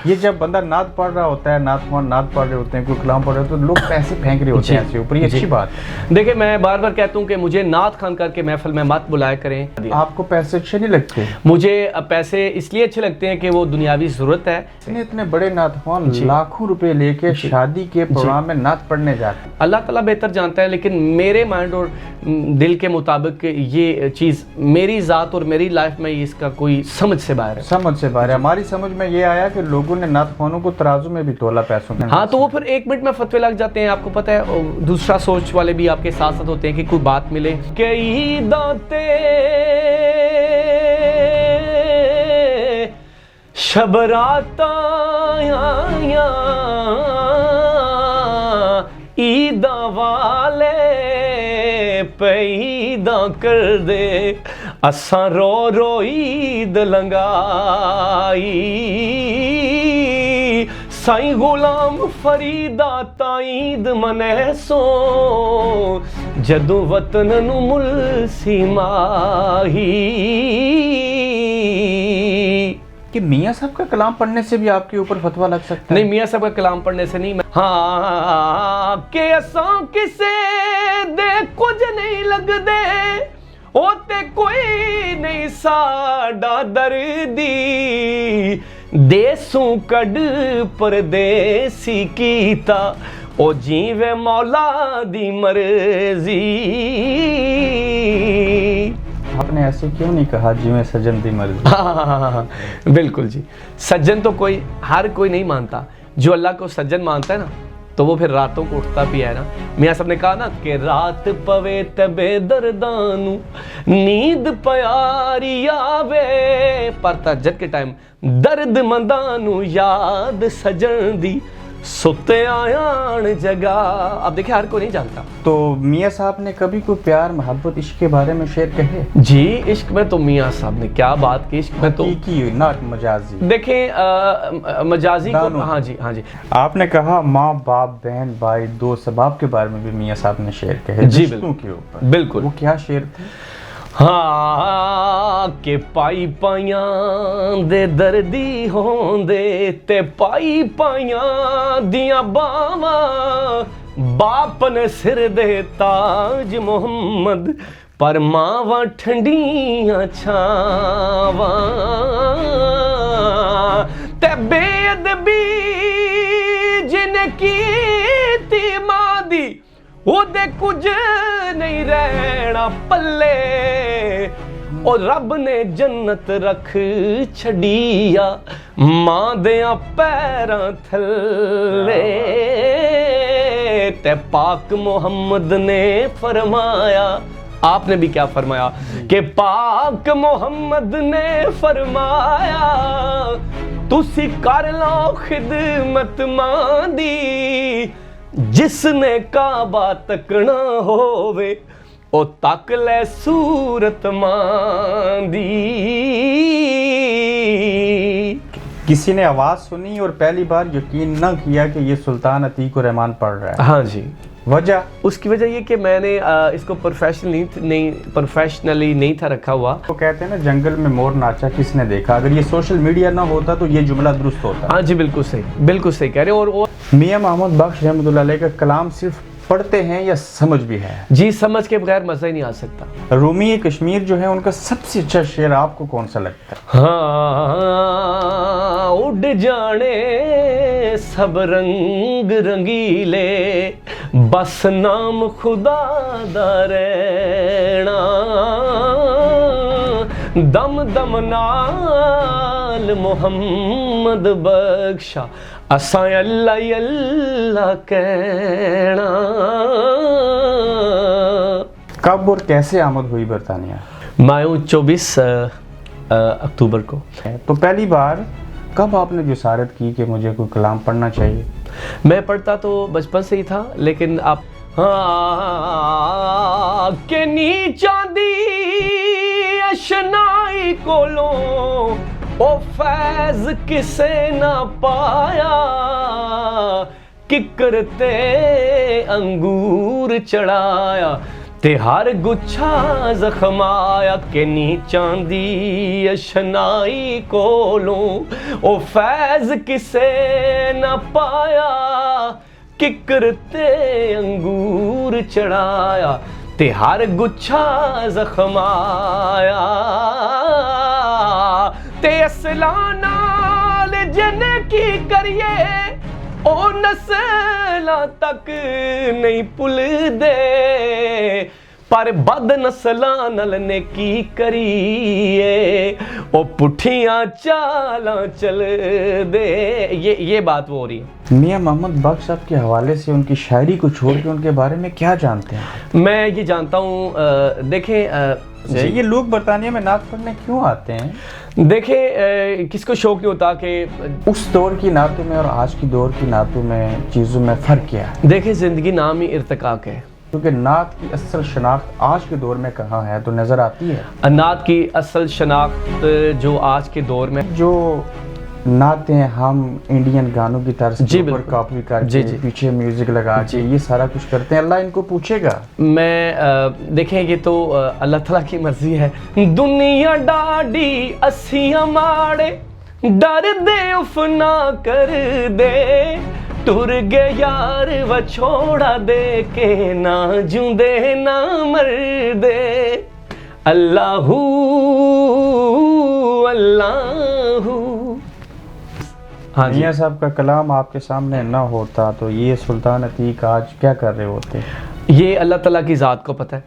یہ جب بندہ نعت پڑھ رہا ہوتا ہے، نعت خوان نعت پڑھ رہے ہوتے ہیں، کوئی کلام پڑھ رہے ہوتے ہیں، تو لوگ پیسے پھینک رہے ہوتے ہیں ایسے اوپر، یہ اچھی بات ہے۔ دیکھیں میں بار بار کہتا ہوں کہ مجھے نعت خوان کر کے محفل میں مت بلایا کریں۔ آپ کو پیسے اچھے نہیں لگتے؟ مجھے پیسے اس لیے اچھے لگتے ہیں کہ وہ دنیاوی ضرورت ہے۔ اتنے بڑے نعت خوان لاکھوں روپے لے کے شادی کے پروگرام میں نعت پڑھنے جاتے ہیں۔ اللہ تعالیٰ بہتر جانتا ہے، لیکن میرے مائنڈ اور دل کے مطابق یہ چیز میری ذات اور میری لائف میں اس کا کوئی سمجھ سے باہر ہے۔ سمجھ سے باہر ہے۔ ہماری سمجھ میں یہ آیا کہ لوگوں نے نعت خوانوں کو ترازو میں بھی تولا پیسوں میں۔ ہاں تو وہ پھر ایک منٹ میں فتوے لگ جاتے ہیں، آپ کو پتہ ہے۔ دوسرا سوچ والے بھی آپ کے ساتھ ساتھ ہوتے ہیں کہ کوئی بات ملے کہ دانتے شبراتا عیداں والے پیدا کر دے، اساں رو رو عید لنگائی، سائیں غلام فریدا تا عید منے سو، جدو وطن نو ملسی ماہی۔ کہ میاں صاحب کا کلام پڑھنے سے بھی آپ کے اوپر فتویٰ لگ سکتا ہے؟ نہیں، میاں صاحب کا کلام پڑھنے سے نہیں۔ ہاں کہ اساں کسے دے کچھ نہیں لگ دے، او تے کوئی نہیں ساڈا دردی، دیسوں کڈ پردیسی کیتا، او جیوے مولا دی مرضی۔ آپ نے ایسے کیوں نہیں کہا جیویں سجن دی مرضی؟ ہاں بالکل جی، سجن تو ہر کوئی نہیں مانتا۔ جو اللہ کو سجن مانتا ہے نا تو وہ پھر راتوں کو اٹھتا بھی ہے نا۔ میاں صاحب نے کہا نا کہ رات پوے تے بے دردانو نیند پیاری آوے، پر تہجد کے ٹائم درد مندانو یاد سجن دی، ستے آیان جگہ۔ اب دیکھیں ہر کوئی نہیں جانتا۔ تو میاں صاحب نے کبھی کوئی پیار محبت عشق کے بارے میں شعر کہے؟ جی عشق میں تو میاں صاحب نے کیا بات کی، عشق میں تو حقیقی ناٹ مجازی۔ دیکھیں مجازی کو، ہاں جی ہاں جی۔ آپ نے کہا ماں باپ بہن بھائی دوست احباب کے بارے میں بھی میاں صاحب نے شعر کہے، جی رشتوں کے اوپر۔ بالکل۔ وہ کیا شعر تھے؟ ہاں کہ پائی پائیاں دے دردی ہوندے تے پائی پائیاں دیاں باواں، باپ نے سر دے تاج محمد، پر ماواں ٹھنڈیاں چھاواں، تے بے ادبی جن کیتی ماں دی، وہ دے کچھ نہیں رہنا پلے، اور رب نے جنت رکھ چھڑیا ماں دیاں پیراں تھلے، تے پاک محمد نے فرمایا، آپ نے بھی کیا فرمایا کہ پاک محمد نے فرمایا، تسی کر لو خدمت ماں دی، جس نے کعبہ تکنا ہووے او تک لے صورت ماں دی۔ کسی نے آواز سنی اور پہلی بار یقین نہ کیا کہ یہ سلطان عتیق الرحمن پڑھ رہا ہے؟ ہاں جی۔ وجہ؟ اس کی وجہ یہ کہ میں نے اس کو پروفیشنلی نہیں تھا رکھا ہوا۔ وہ کہتے ہیں نا جنگل میں مور ناچا کس نے دیکھا، اگر یہ سوشل میڈیا نہ ہوتا تو یہ جملہ درست ہوتا۔ ہاں جی بالکل صحیح کہہ رہے ہیں۔ اور میاں محمد بخش رحمۃ اللہ علیہ کا کلام صرف پڑھتے ہیں یا سمجھ بھی ہے؟ جی سمجھ کے بغیر مزہ ہی نہیں آ سکتا۔ رومی کشمیر جو ہے ان کا سب سے اچھا شعر آپ کو کون سا لگتا ہے؟ ہاں اڑ جانے سب رنگ رنگیلے، بس نام خدا دا رہنا، دم دم نال محمد بخشا، اساں اللہ اللہ کہنا۔ کب اور کیسے آمد ہوئی برطانیہ؟ میں 24 اکتوبر کو۔ تو پہلی بار کب آپ نے جسارت کی کہ مجھے کوئی کلام پڑھنا چاہیے؟ میں پڑھتا تو بچپن سے ہی تھا، لیکن آپ کہ نیچاں دی اشنائی کولوں او فیض کسے نہ پایا، ککر تے انگور چڑھایا تے ہر گچھا زخم آیا کہ نیچاں دی اشنائی کولوں او فیض کسے نہ پایا ککر تے انگور چڑھایا تے ہر گچھا زخم آیا تے اصلاں نال جن کی کریے او نسلاں تک نہیں بھل دے پر بد نسلاں نال نیکی کریے او پٹھیاں چالاں چل دے. یہ بات وہ ہو رہی ہے. میاں محمد بخش صاحب کے حوالے سے ان کی شاعری کو چھوڑ کے ان کے بارے میں کیا جانتے ہیں؟ میں یہ جانتا ہوں دیکھیں یہ لوگ برطانیہ میں نعت پڑھنے کیوں آتے ہیں؟ دیکھیں کس کو شوق نہیں ہوتا کہ اس دور کی نعتوں میں اور آج کی دور کی نعتوں میں چیزوں میں فرق کیا ہے؟ دیکھیں زندگی نام ہی ارتقاق ہے. کیونکہ نعت کی اصل شناخت آج کے دور میں کہاں ہے تو نظر آتی ہے. نعت کی اصل شناخت جو آج کے دور میں جو نعتیں ہم انڈین گانوں کی طرز جی پر بالکل کاپی کر کے پیچھے میوزک لگا کے یہ سارا کچھ کرتے ہیں، اللہ ان کو پوچھے گا؟ میں دیکھیں یہ تو اللہ تعالیٰ کی مرضی ہے. دنیا ڈاڈی اسیاں ماڑے ڈر دے اف نہ کر دے ٹر گے یار و چھوڑا دے کے نہ جوندے نہ مر دے اللہ اللہ. ہاں جی میاں صاحب کا کلام آپ کے سامنے نہ ہوتا تو یہ سلطان عتیق آج کیا کر رہے ہوتے؟ یہ اللہ تعالیٰ کی ذات کو پتہ ہے.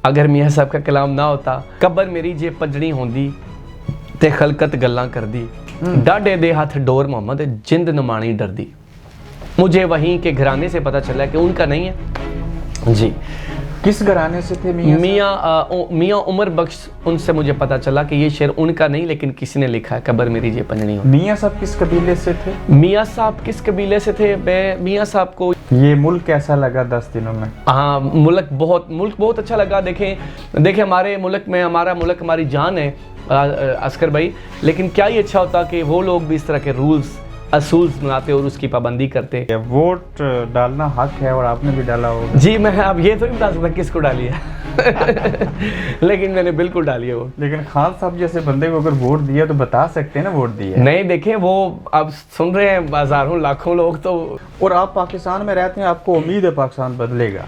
اگر میاں صاحب کا کلام نہ ہوتا قبر میری جے پجڑی ہوندی تے خلقت گلاں کر دی ڈاڈے دے ہاتھ ڈور محمد جند نمانی ڈر دی. مجھے وہیں کے گھرانے سے پتہ چلا کہ ان کا نہیں ہے. جی کس گھرانے سے تھے میاں عمر بخش، ان سے مجھے پتہ چلا کہ یہ شعر ان کا نہیں لیکن کسی نے لکھا ہے قبر میری جے پجڑی ہوندی. میاں صاحب کس قبیلے سے تھے؟ میاں صاحب کس قبیلے سے تھے؟ میاں صاحب کو یہ ملک کیسا لگا 10 دنوں میں؟ ہاں ملک بہت اچھا لگا. دیکھیں ہمارے ملک میں ہمارا ملک ہماری جان ہے عسکر بھائی، لیکن کیا ہی اچھا ہوتا کہ وہ لوگ بھی اس طرح کے رولز اصول بناتے اور اس کی پابندی کرتے. ووٹ ڈالنا حق ہے اور آپ نے بھی ڈالا ہوگا. جی میں اب یہ تو نہیں بتا سکتا کس کو ڈالی ہے لیکن میں نے بالکل ڈالی ہے وہ. لیکن خان صاحب جیسے بندے کو اگر ووٹ دیا تو بتا سکتے ہیں نا ووٹ دیا. نہیں دیکھیں وہ اب سن رہے ہیں ہزاروں لاکھوں لوگ تو. اور آپ پاکستان میں رہتے ہیں، آپ کو امید ہے پاکستان بدلے گا؟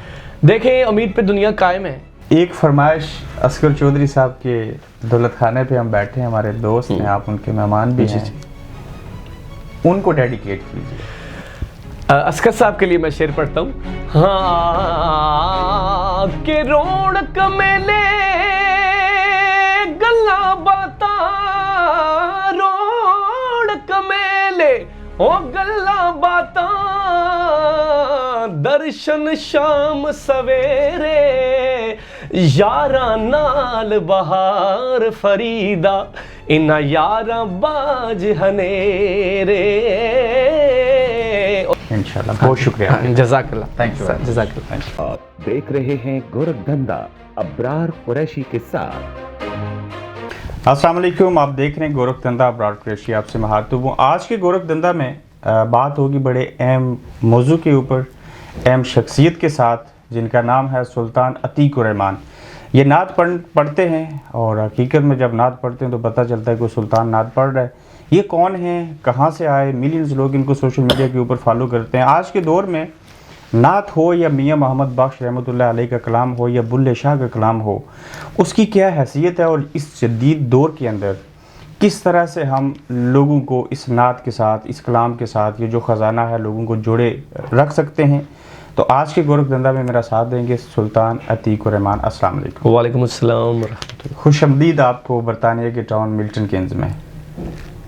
دیکھیں امید پہ دنیا قائم ہے. ایک فرمائش عسکر چودھری صاحب کے دولت خانے پہ ہم بیٹھے ہیں، ہمارے دوست ہیں، آپ ان کے مہمان بھی ہیں، ان کو ڈیڈیکیٹ کیجیے. عسکر صاحب کے لیے میں شعر پڑھتا ہوں. ہاں کہ رونق میلے گلاں باتاں رونق میلے او گلاں باتاں درشن شام سویرے یاراں نال بہار فریدا انہاں یاراں باج ہنیرے. انشاءاللہ بہت شکریہ. جزاک اللہ. Thank you. جزاک اللہ. آپ دیکھ رہے ہیں گورکھ دھندا ابرار قریشی کے ساتھ. السلام علیکم، آپ دیکھ رہے ہیں گورکھ دھندا، ابرار قریشی آپ سے مخاطب ہوں. آج کے گورکھ دھندا میں بات ہوگی بڑے اہم موضوع کے اوپر، اہم شخصیت کے ساتھ، جن کا نام ہے سلطان عتیق الرحمن. یہ نعت پڑھتے ہیں اور حقیقت میں جب نعت پڑھتے ہیں تو پتہ چلتا ہے کہ وہ سلطان نعت پڑھ رہا ہے. یہ کون ہیں، کہاں سے آئے؟ ملینز لوگ ان کو سوشل میڈیا کے اوپر فالو کرتے ہیں. آج کے دور میں نعت ہو یا میاں محمد بخش رحمۃ اللہ علیہ کا کلام ہو یا بلے شاہ کا کلام ہو، اس کی کیا حیثیت ہے اور اس جدید دور کے اندر کس طرح سے ہم لوگوں کو اس نعت کے ساتھ، اس کلام کے ساتھ، یہ جو خزانہ ہے لوگوں کو جوڑے رکھ سکتے ہیں. تو آج کے گورکھ دھندا میں میرا ساتھ دیں گے سلطان عتیق الرحمن. السلام علیکم. وعلیکم السلام ورحمۃ اللہ. خوش آمدید آپ کو برطانیہ کے ٹاؤن ملٹن کینز میں.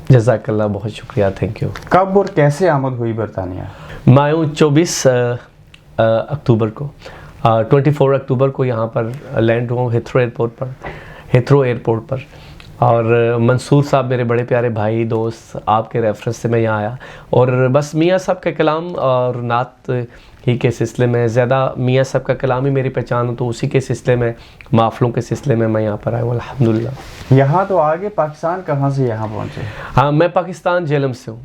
جزاک اللہ، بہت شکریہ. Thank you. کب اور کیسے آمد ہوئی برطانیہ؟ میں ہوں 24 اکتوبر کو 24 اکتوبر کو یہاں پر لینڈ ہوں ہیتھرو ایئرپورٹ پر. اور منصور صاحب میرے بڑے پیارے بھائی دوست، آپ کے ریفرنس سے میں یہاں آیا اور بس میاں صاحب کا کلام اور نعت ہی کے سلسلے میں، زیادہ میاں صاحب کا کلام ہی میری پہچان ہو تو اسی کے سلسلے میں، محفلوں کے سلسلے میں یہاں پر آیا ہوں الحمدللہ. یہاں تو آگے پاکستان کہاں سے یہاں پہنچے؟ ہاں میں پاکستان جیلم سے ہوں.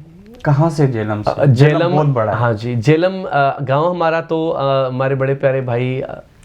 کہاں سے؟ جیلم سے. جیلم بہت بڑا ہے. ہاں جی، جیلم گاؤں ہمارا. تو ہمارے بڑے پیارے بھائی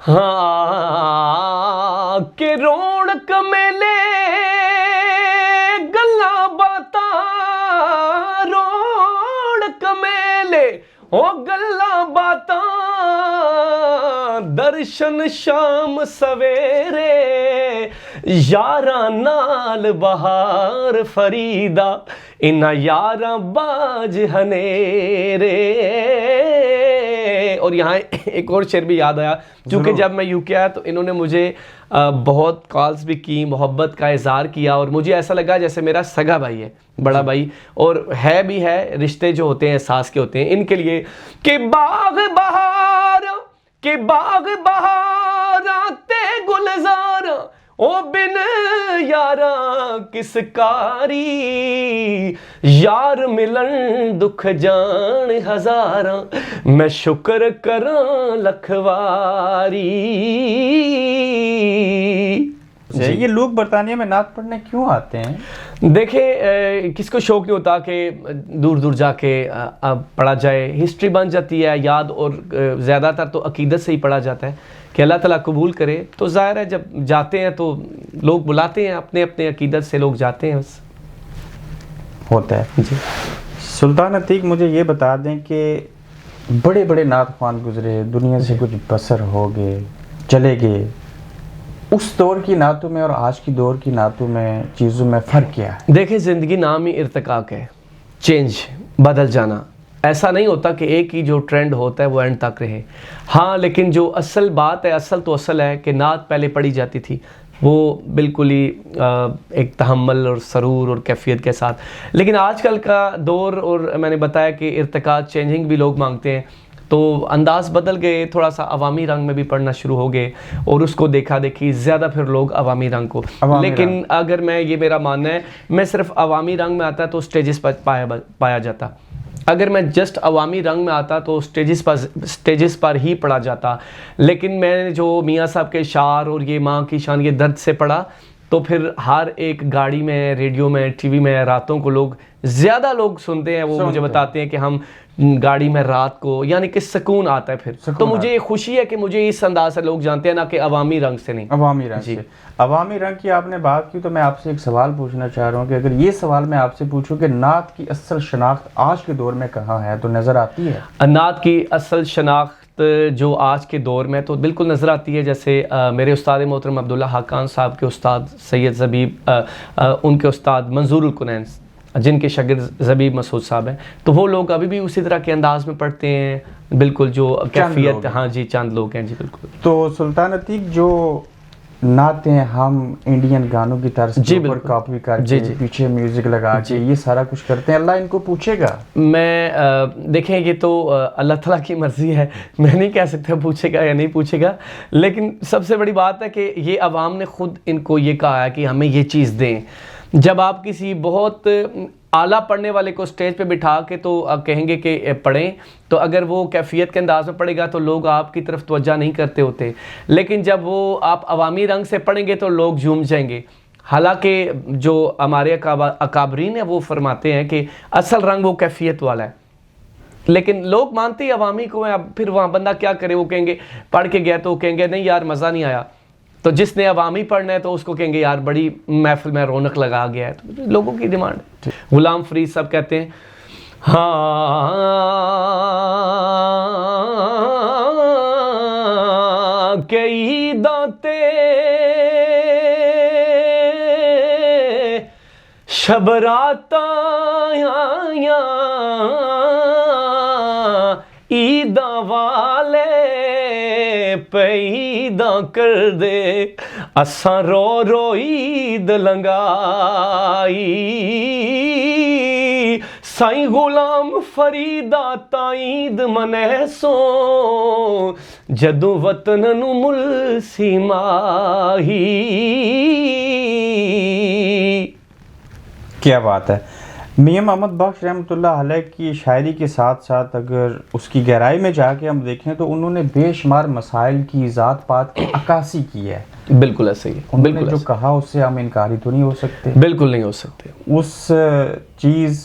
ہاں کہ رونق میلے گلاں باتاں رونق میلے او گلاں باتاں درشن شام سویرے یاراں نال بہار فریدا انہاں یاراں باج ہنیرے. اور یہاں ایک اور شعر بھی یاد آیا چونکہ جب میں یو کے آیا تو انہوں نے مجھے بہت کالز بھی کی, محبت کا اظہار کیا اور مجھے ایسا لگا جیسے میرا سگا بھائی ہے, بڑا بھائی, اور ہے بھی ہے. رشتے جو ہوتے ہیں احساس کے ہوتے ہیں. ان کے لیے کہ باغ بہار آتے گلزار او بن یاراں کس کاری یار ملن دکھ جان ہزاراں میں شکر کراں لکھواری. یہ لوگ برطانیہ میں نعت پڑھنے کیوں آتے ہیں؟ دیکھیں کس کو شوق نہیں ہوتا کہ دور دور جا کے پڑھا جائے, ہسٹری بن جاتی ہے یاد, اور زیادہ تر تو عقیدت سے ہی پڑھا جاتا ہے کہ اللہ تعالیٰ قبول کرے. تو ظاہر ہے جب جاتے ہیں تو لوگ بلاتے ہیں, اپنے اپنے عقیدت سے لوگ جاتے ہیں, بس ہوتا ہے. سلطان عتیق مجھے یہ بتا دیں کہ بڑے بڑے نعت خوان گزرے, دنیا سے کچھ بسر ہو گئے, چلے گئے, اس دور کی نعتوں میں اور آج کی دور کی نعتوں میں چیزوں میں فرق کیا ہے؟ دیکھیں زندگی نام ہی ارتقاق ہے, چینج, بدل جانا. ایسا نہیں ہوتا کہ ایک ہی جو ٹرینڈ ہوتا ہے وہ اینڈ تک رہے. ہاں لیکن جو اصل بات ہے, اصل تو اصل ہے کہ نعت پہلے پڑھی جاتی تھی وہ بالکل ہی ایک تحمل اور سرور اور کیفیت کے ساتھ. لیکن آج کل کا دور, اور میں نے بتایا کہ ارتقاء چینجنگ بھی لوگ مانگتے ہیں, تو انداز بدل گئے, تھوڑا سا عوامی رنگ میں بھی پڑھنا شروع ہو گئے, اور اس کو دیکھا دیکھی زیادہ پھر لوگ عوامی رنگ کو. لیکن اگر میں, یہ میرا ماننا ہے, میں صرف عوامی رنگ میں آتا تو سٹیجز پر پایا جاتا. اگر میں جسٹ عوامی رنگ میں آتا تو سٹیجز پر ہی پڑھا جاتا. لیکن میں نے جو میاں صاحب کے اشعار اور یہ ماں کی شان, یہ درد سے پڑھا, تو پھر ہر ایک گاڑی میں, ریڈیو میں, ٹی وی میں راتوں کو لوگ زیادہ لوگ سنتے ہیں. وہ مجھے بتاتے ہیں کہ ہم گاڑی میں رات کو, یعنی کہ سکون آتا ہے پھر. تو مجھے یہ خوشی ہے کہ مجھے اس انداز سے لوگ جانتے ہیں, نہ کہ عوامی رنگ سے نہیں. عوامی رنگ سے. عوامی رنگ کی آپ نے بات کی تو میں آپ سے ایک سوال پوچھنا چاہ رہا ہوں کہ اگر یہ سوال میں آپ سے پوچھوں کہ نعت کی اصل شناخت آج کے دور میں کہاں ہے, تو نظر آتی ہے نعت کی اصل شناخت جو آج کے دور میں تو بالکل نظر آتی ہے. جیسے میرے استاد محترم عبداللہ حقان صاحب کے استاد سید زبیب, ان کے استاد منظور الکنین جن کے شاگرد زبیب مسعود صاحب ہیں, تو وہ لوگ ابھی بھی اسی طرح کے انداز میں پڑھتے ہیں, بالکل جو کیفیت. ہاں جی, چند لوگ ہیں جی, بالکل. تو سلطان عتیق جو نعتیں ہم انڈین گانوں کی طرز جی پر کاپی کر کے پیچھے میوزک لگا کے یہ سارا کچھ کرتے ہیں, اللہ ان کو پوچھے گا؟ میں دیکھیں یہ تو اللہ تعالیٰ کی مرضی ہے, میں نہیں کہہ سکتا پوچھے گا یا نہیں پوچھے گا. لیکن سب سے بڑی بات ہے کہ یہ عوام نے خود ان کو یہ کہا ہے کہ ہمیں یہ چیز دیں. جب آپ کسی بہت اعلیٰ پڑھنے والے کو سٹیج پہ بٹھا کے تو کہیں گے کہ پڑھیں, تو اگر وہ کیفیت کے انداز میں پڑھے گا تو لوگ آپ کی طرف توجہ نہیں کرتے ہوتے. لیکن جب وہ آپ عوامی رنگ سے پڑھیں گے تو لوگ جھوم جائیں گے. حالانکہ جو ہمارے اکابرین ہیں وہ فرماتے ہیں کہ اصل رنگ وہ کیفیت والا ہے, لیکن لوگ مانتے ہی عوامی کو ہیں. اب پھر وہاں بندہ کیا کرے, وہ کہیں گے پڑھ کے گیا تو وہ کہیں گے نہیں یار مزہ نہیں آیا. تو جس نے عوامی پڑھنا ہے تو اس کو کہیں گے یار بڑی محفل میں رونق لگا گیا ہے. تو لوگوں کی ڈیمانڈ ہے. غلام فرید صاحب کہتے ہیں ہاں کئی دانتے شب رات عیداں والے پیدا کر دے اساں رو رو عید لنگائی سائیں غلام فریدا تا عید منے سو جدوں وطن نو ملسی ماہی. کیا بات ہے. میاں محمد بخش رحمۃ اللہ علیہ کی شاعری کے ساتھ ساتھ اگر اس کی گہرائی میں جا کے ہم دیکھیں تو انہوں نے بے شمار مسائل کی, ذات پات کی عکاسی کی ہے. بالکل ایسا ہی ہے. انہوں نے جو کہا اس سے ہم انکاری تو نہیں ہو سکتے, بالکل نہیں ہو سکتے. اس چیز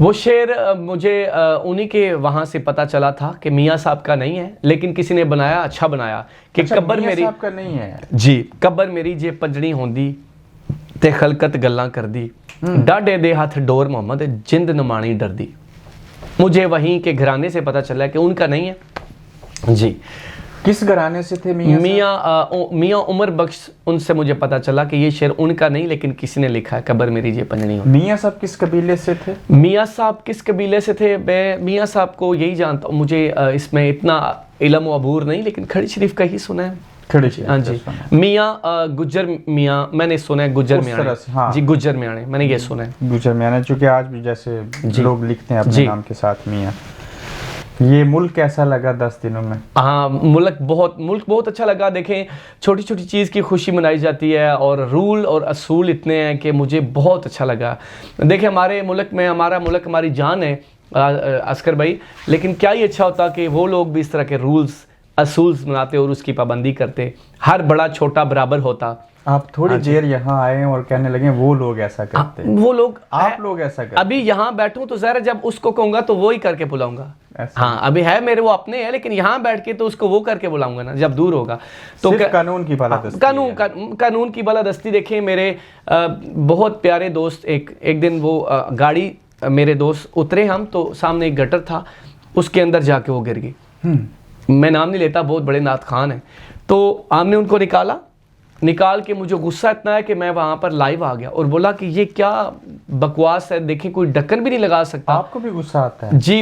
وہ شعر مجھے انہی کے وہاں سے پتہ چلا تھا کہ میاں صاحب کا نہیں ہے، لیکن کسی نے بنایا، اچھا بنایا کہ قبر میاں میری صاحب کا نہیں ہے جی، قبر میری جے پجڑی ہوندی تے خلقت گلاں کردی، ڈاڈے دے ہاتھ ڈور محمد جند نمانی ڈردی. مجھے وہیں کے گھرانے سے پتہ چلا کہ ان کا نہیں ہے جی. کس گھرانے سے تھے میاں صاحب؟ میاں عمر بخش، ان سے مجھے پتہ چلا کہ یہ شعر ان کا نہیں لیکن کسی نے لکھا ہے، قبر میری جے پجڑی ہوندی. میاں صاحب کس قبیلے سے تھے؟ میاں صاحب کس قبیلے سے تھے، میں میاں صاحب کو یہی جانتا ہوں، مجھے اس میں اتنا علم و عبور نہیں، لیکن کھڑی شریف کا ہی سنا ہے. کھڑی شریف ہاں جی. میاں گجر میاں میں نے سنا ہے، گجر اس میاں طرح سے، ہاں. جی گجر میاں میں نے یہ سنا ہے. گجر میاں نے، چونکہ آج بھی جیسے لوگ لکھتے ہیں اپنے جی. نام کے ساتھ میاں. یہ ملک کیسا لگا 10 دنوں میں؟ ہاں ملک بہت اچھا لگا. دیکھیں چھوٹی چھوٹی چیز کی خوشی منائی جاتی ہے، اور رول اور اصول اتنے ہیں کہ مجھے بہت اچھا لگا. دیکھیں ہمارے ملک میں، ہمارا ملک ہماری جان ہے عسکر بھائی، لیکن کیا ہی اچھا ہوتا کہ وہ لوگ بھی اس طرح کے رولز اصولز بناتے اور اس کی پابندی کرتے، ہر بڑا چھوٹا برابر ہوتا. آپ تھوڑی دیر یہاں آئے ہیں اور کہنے لگے وہ لوگ ایسا کرتے، وہ لوگ آپ لوگ ایسا کرتے. ابھی یہاں بیٹھوں تو ظاہر ہے جب اس کو کہوں گا تو وہی کر کے بلاؤں گا. ہاں ابھی ہے میرے وہ اپنے ہیں، لیکن یہاں بیٹھ کے تو اس کو وہ کر کے بلاؤں گا نا جب دور ہوگا. تو قانون کی بالادستی، قانون کی بالادستی. دیکھیں میرے بہت پیارے دوست، ایک دن وہ گاڑی میرے دوست اترے ہم تو سامنے ایک گٹر تھا، اس کے اندر جا کے وہ گر گئی. میں نام نہیں لیتا، بہت بڑے نعت خان ہیں. تو ہم نے ان کو نکال کے مجھے غصہ اتنا ہے کہ میں وہاں پر لائیو آ گیا اور بولا کہ یہ کیا بکواس ہے، دیکھیں کوئی ڈھکن بھی نہیں لگا سکتا. آپ کو بھی غصہ آتا ہے؟ جی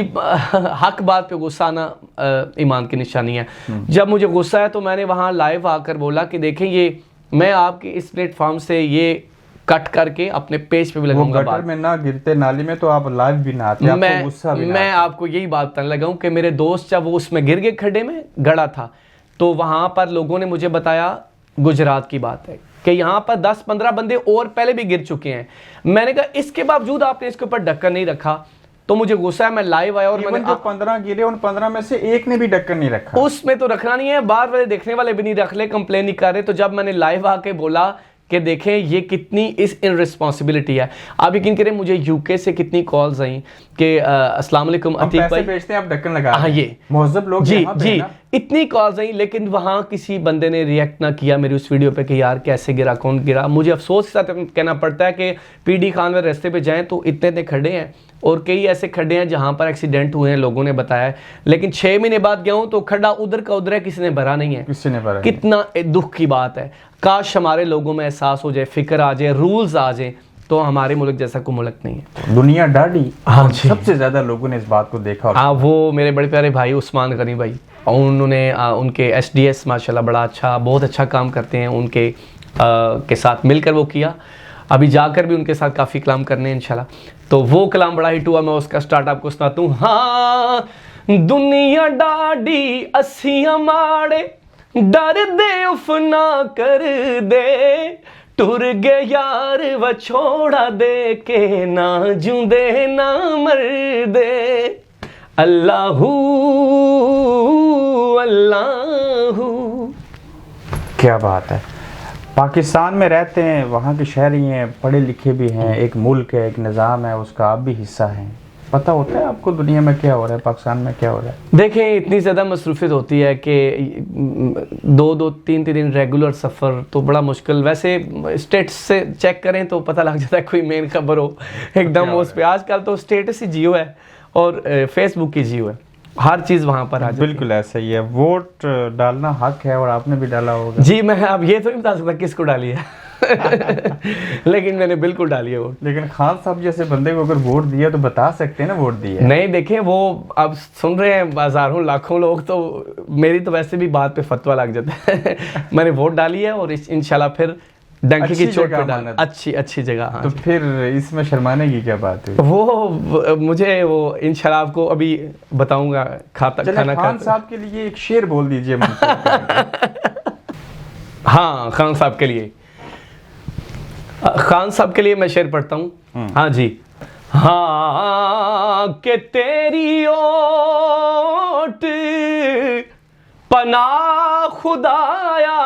حق بات پہ غصہ آنا ایمان کی نشانی ہے. جب مجھے غصہ ہے تو میں نے وہاں لائیو آ کر بولا کہ دیکھیں یہ میں آپ کے اس پلیٹ فارم سے یہ کٹ کر کے اپنے پیج پہ بھی لگاؤں گا. گٹر میں نہ گرتے نالی میں تو آپ لائیو بھی نہ آتے، آپ کو غصہ بھی نہ آتا. میں آپ کو یہی بات بتانے لگا ہوں کہ میرے دوست جب وہ اس میں گر گئے، کھڈے میں گڑا تھا، تو وہاں پر لوگوں نے مجھے بتایا، گجرات کی بات ہے کہ یہاں پر 10-15 بندے اور پہلے بھی گر چکے ہیں. میں نے کہا اس کے باوجود آپ نے اس کے اوپر ڈھکن نہیں رکھا. تو مجھے غصہ ہے، میں لائیو آیا اور میں نے جو 15 گرے ان 15 میں سے ایک نے بھی ڈھکن نہیں رکھا. اس میں تو رکھنا نہیں ہے، بعد والے دیکھنے والے بھی نہیں رکھ لے، کمپلین نہیں کر رہے. تو جب میں نے لائیو آ کے بولا کہ دیکھیں یہ کتنی انرسپانسبلٹی ہے. آپ یقین کریں مجھے یو کے سے کتنی کالز آئیں کہ السلام علیکم عتیق بھائی، پیسے بھیجتے ہیں آپ ڈھکن لگا. ہاں یہ مہذب لوگ جی جی اتنی کالز آئیں، لیکن وہاں کسی بندے نے ریئیکٹ نہ کیا میری اس ویڈیو پہ کہ یار کیسے گرا، کون گرا. مجھے افسوس کے ساتھ کہنا پڑتا ہے کہ پی ڈی خان میں راستے پہ جائیں تو اتنے کھڈے ہیں، اور کئی ایسے کھڈے ہیں جہاں پر ایکسیڈنٹ ہوئے ہیں، لوگوں نے بتایا ہے. لیکن 6 مہینے بعد گیا ہوں تو کھڈا ادھر کا ادھر ہے، کسی نے بھرا نہیں ہے. کسی نے بھرا. کتنا دکھ کی بات ہے. کاش ہمارے لوگوں میں احساس ہو جائے، فکر آ جائے، رولز آ جائیں، تو ہمارے ملک جیسا کوئی ملک نہیں ہے. دنیا ڈاڈی. ہاں جی. سب سے زیادہ لوگوں نے اس بات کو دیکھا. ہاں وہ میرے بڑے پیارے بھائی عثمان غنی بھائی، انہوں نے ان کے ایس ڈی ایس ماشاءاللہ بڑا اچھا، بہت اچھا کام کرتے ہیں. ان کے ساتھ مل کر وہ کیا، ابھی جا کر بھی ان کے ساتھ کافی کلام کرنے ہیں انشاءاللہ. تو وہ کلام بڑا ہٹ ہوا، میں اس کا سٹارٹ آپ کو سناتا ہوں. ہاں دنیا ڈاڈی اسیاں ماڑے، ڈر دے اف نہ کر دے، ٹر گئے یار و چھوڑا دے کے، نہ جوندے نہ مر دے. اللہ اللہ. کیا بات ہے. پاکستان میں رہتے ہیں، وہاں کے شہری ہیں، پڑھے لکھے بھی ہیں، ایک ملک ہے، ایک نظام ہے، اس کا آپ بھی حصہ ہیں. پتہ ہوتا ہے آپ کو دنیا میں کیا ہو رہا ہے، پاکستان میں کیا ہو رہا ہے؟ دیکھیں اتنی زیادہ مصروفیت ہوتی ہے کہ 2-3 دن ریگولر سفر تو بڑا مشکل. ویسے اسٹیٹس سے چیک کریں تو پتہ لگ جاتا ہے کوئی مین خبر ہو ایک دم اس پہ. آج کل تو اسٹیٹس ہی جیو ہے اور فیس بک کی جیو ہے، ہر چیز وہاں پر آ جاتی ہے. بالکل ایسا ہی ہے. ووٹ ڈالنا حق ہے اور آپ نے بھی ڈالا ہوگا. جی میں اب یہ تو نہیں بتا سکتا کس کو ڈالی ہے لیکن میں نے بالکل ڈالی ہے ووٹ. لیکن خان صاحب جیسے بندے کو اگر ووٹ دیا تو بتا سکتے ہیں نا ووٹ دیا. نہیں دیکھیں وہ اب سن رہے ہیں ہزاروں لاکھوں لوگ، تو میری تو ویسے بھی بات پہ فتویٰ لگ جاتا ہے. میں نے ووٹ ڈالی ہے اور انشاءاللہ پھر ڈنکی کی چوٹ پہ ڈالنا. اچھی جگہ. تو پھر اس میں شرمانے کی کیا بات ہے؟ وہ مجھے وہ انشاءاللہ آپ کو ابھی بتاؤں گا کھانا کھانا. خان صاحب کے لیے ایک شعر بول دیجئے. ہاں خان صاحب کے لیے، خان صاحب کے لیے میں شعر پڑھتا ہوں. ہاں جی. ہاں کہ تیری اوٹ پناہ خدایا،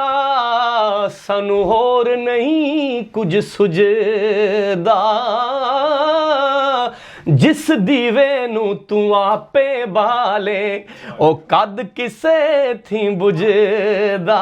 سنو اور نہیں کچھ سجدہ، ਜਿਸ ਦੀਵੇ ਨੂੰ ਤੂੰ ਆਪੇ ਬਾਲੇ ਉਹ ਕਦ ਕਿਸੇ ਥੀ ਬੁਝਦਾ।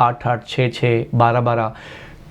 8-8, 6-6, 12-12।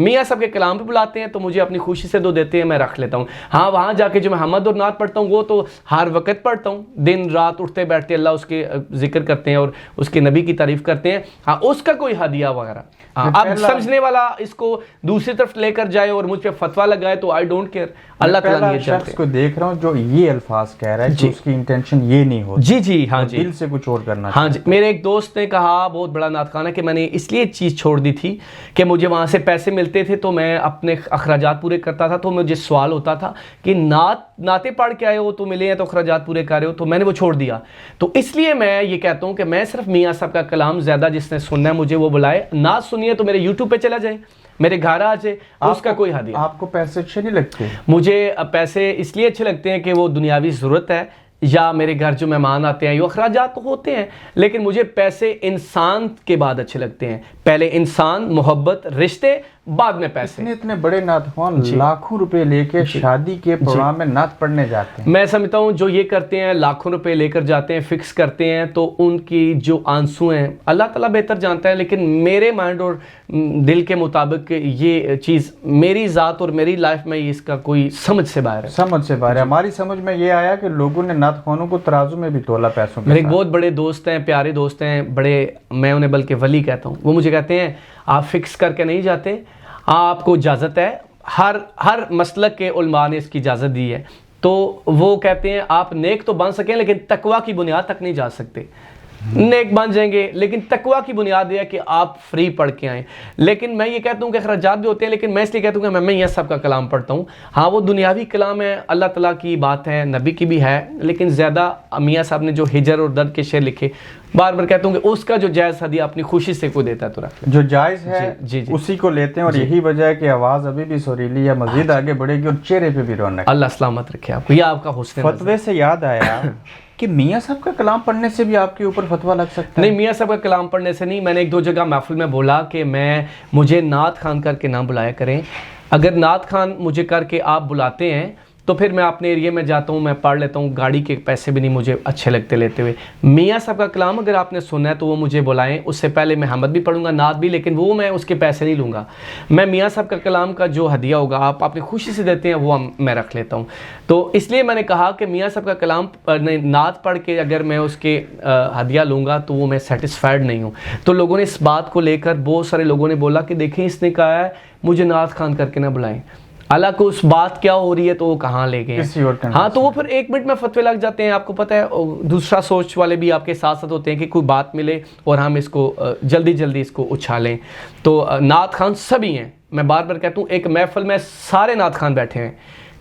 میاں صاحب کے کلام پہ بلاتے ہیں تو مجھے اپنی خوشی سے دو دیتے ہیں, میں رکھ لیتا ہوں. ہاں وہاں جا کے جو میں حمد اور نعت پڑھتا ہوں وہ تو ہر وقت پڑھتا ہوں, دن رات اٹھتے بیٹھتے اللہ اس کے ذکر کرتے ہیں اور اس کے نبی کی تعریف کرتے ہیں. ہاں اس کا کوئی ہدیہ وغیرہ اب سمجھنے والا اس کو دوسری طرف لے کر جائے اور مجھ پہ فتویٰ لگائے تو آئی ڈونٹ کیئر. اللہ تعالیٰ یہ شخص کو دیکھ رہا ہوں جو یہ الفاظ کہہ رہا ہے کہ اس کی انٹینشن یہ نہیں ہوتی, جی ہاں جی, دل سے کچھ اور کرنا. ہاں جی, میرے ایک دوست نے کہا, بہت بڑا نعت خواں ہے, کہ میں نے اس لیے چیز چھوڑ دی تھی کہ مجھے وہاں سے پیسے ملتے تھے تو میں اپنے اخراجات پورے کرتا تھا, تو مجھے سوال ہوتا تھا کہ نعتیں پڑھ کے آئے ہو تو ملے ہیں تو اخراجات پورے کر رہے ہو, تو میں نے وہ چھوڑ دیا. تو اس لیے میں یہ کہتا ہوں کہ میں صرف میاں صاحب کا کلام زیادہ جس نے سننا ہے مجھے وہ بلائے, نعت سنیے تو میرے یوٹیوب پہ چلا جائے, میرے گھر آ جائے, اس کا کوئی ہدیہ. آپ کو پیسے اچھے نہیں لگتے؟ مجھے پیسے اس لیے اچھے لگتے ہیں کہ وہ دنیاوی ضرورت ہے, یا میرے گھر جو مہمان آتے ہیں یہ اخراجات تو ہوتے ہیں, لیکن مجھے پیسے انسان کے بعد اچھے لگتے ہیں. پہلے انسان, محبت, رشتے, بعد میں پیسے. اتنے بڑے نعت خوان لاکھوں روپے لے کے شادی کے پروگرام میں نعت پڑھنے جاتے ہیں. میں سمجھتا ہوں جو یہ کرتے ہیں لاکھوں روپے لے کر جاتے ہیں, فکس کرتے ہیں, تو ان کی جو آنسو ہیں اللہ تعالیٰ بہتر جانتا ہے, لیکن میرے مائنڈ اور دل کے مطابق یہ چیز میری ذات اور میری لائف میں اس کا کوئی سمجھ سے باہر ہے. سمجھ سے باہر ہے. ہماری سمجھ میں یہ آیا کہ لوگوں نے نعت خوانوں کو ترازو میں بھی تولا پیسوں کے. میرے ایک بہت بڑے دوست ہیں, پیارے دوست ہیں, بڑے, میں انہیں بلکہ ولی کہتا ہوں, وہ مجھے کہتے ہیں آپ فکس کر کے نہیں جاتے, آپ کو اجازت ہے, ہر مسلک کے علماء نے اس کی اجازت دی ہے. تو وہ کہتے ہیں آپ نیک تو بن سکیں لیکن تقویٰ کی بنیاد تک نہیں جا سکتے. نیک بن جائیں گے لیکن تقویٰ کی بنیاد یہ ہے کہ آپ فری پڑھ کے آئیں. لیکن میں یہ کہتا ہوں کہ اخراجات بھی ہوتے ہیں, لیکن میں اس لیے کہتا ہوں کہ میں میاں صاحب کا کلام پڑھتا ہوں. ہاں وہ دنیاوی کلام ہے, اللہ تعالیٰ کی بات ہے, نبی کی بھی ہے, لیکن زیادہ میاں صاحب نے جو ہجر اور درد کے شعر لکھے, بار بار کہتا ہوں کہ اس کا جو جائز ہدیہ اپنی خوشی سے کوئی دیتا ہے تو رکھ لے. جو جائز ہے اسی کو لیتے ہیں, اور یہی وجہ ہے کہ آواز ابھی بھی سریلی ہے, مزید آگے بڑھے گی اور چہرے پہ بھی رونق. اللہ سلامت رکھے آپ کو, یہ آپ کا حسن. فتوے سے یاد آیا کہ میاں صاحب کا کلام پڑھنے سے بھی آپ کے اوپر فتویٰ لگ سکتا ہے. نہیں, میاں صاحب کا کلام پڑھنے سے نہیں. میں نے ایک دو جگہ محفل میں بولا کہ مجھے نعت خان کر کے نہ بلایا کریں. اگر نعت خان مجھے کر کے آپ بلاتے ہیں تو پھر میں اپنے ایریے میں جاتا ہوں, میں پڑھ لیتا ہوں, گاڑی کے پیسے بھی نہیں مجھے اچھے لگتے لیتے ہوئے. میاں صاحب کا کلام اگر آپ نے سننا ہے تو وہ مجھے بلائیں, اس سے پہلے میں حمد بھی پڑھوں گا, نعت بھی, لیکن وہ میں اس کے پیسے نہیں لوں گا. میں میاں صاحب کا کلام کا جو ہدیہ ہوگا آپ اپنی خوشی سے دیتے ہیں وہ میں رکھ لیتا ہوں. تو اس لیے میں نے کہا کہ میاں صاحب کا کلام نعت پڑھ کے اگر میں اس کے ہدیہ لوں گا تو وہ میں سیٹسفائیڈ نہیں ہوں. تو لوگوں نے اس بات کو لے کر, بہت سارے لوگوں نے بولا کہ دیکھیں اس نے کہا ہے مجھے نعت خان کر کے نہ بلائیں. اللہ کو اس بات کیا ہو رہی ہے تو وہ کہاں لے گئے. ہاں تو وہ پھر 1 منٹ میں فتوے لگ جاتے ہیں. آپ کو پتہ ہے دوسرا سوچ والے بھی آپ کے ساتھ ساتھ ہوتے ہیں کہ کوئی بات ملے اور ہم اس کو جلدی اس کو اچھالیں. تو نعت خان سبھی ہیں, میں بار بار کہتا ہوں ایک محفل میں سارے نعت خان بیٹھے ہیں,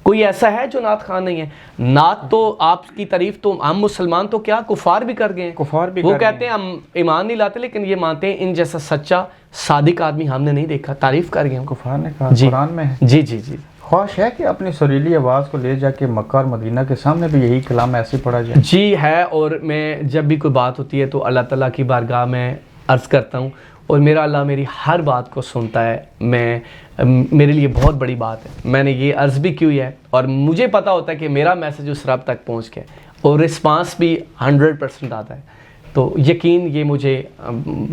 کوئی ایسا ہے جو نعت خان نہیں ہے. نعت تو آپ کی تعریف تو ہم مسلمان تو کیا کفار بھی کر گئے ہیں. وہ کہتے ہیں ہم ایمان نہیں لاتے لیکن یہ مانتے ہیں ان جیسا سچا صادق آدمی ہم نے نہیں دیکھا. تعریف کر گئے کفار نے کہا, قرآن میں ہے. جی خواہش ہے کہ اپنی سریلی آواز کو لے جا کے مکہ اور مدینہ کے سامنے بھی یہی کلام ایسے پڑھا جائے. جی ہے, اور میں جب بھی کوئی بات ہوتی ہے تو اللہ تعالیٰ کی بارگاہ میں عرض کرتا ہوں, اور میرا اللہ میری ہر بات کو سنتا ہے. میرے لیے بہت بڑی بات ہے, میں نے یہ عرض بھی کی ہوئی ہے, اور مجھے پتا ہوتا ہے کہ میرا میسج اس رب تک پہنچ گیا, اور رسپانس بھی 100% آتا ہے. تو یقین یہ مجھے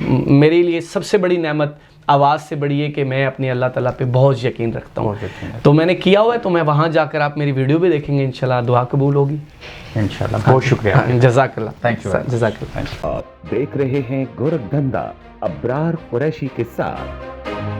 میرے لیے سب سے بڑی نعمت آواز سے بڑی ہے کہ میں اپنے اللہ تعالیٰ پہ بہت یقین رکھتا ہوں. تو میں نے کیا ہوا ہے, تو میں وہاں جا کر آپ میری ویڈیو بھی دیکھیں گے, انشاءاللہ دعا قبول ہوگی انشاءاللہ. بہت شکریہ. جزاک اللہ. Thank you. جزاک اللہ. آپ دیکھ رہے ہیں گورکھ دھندا ابرار قریشی کے ساتھ.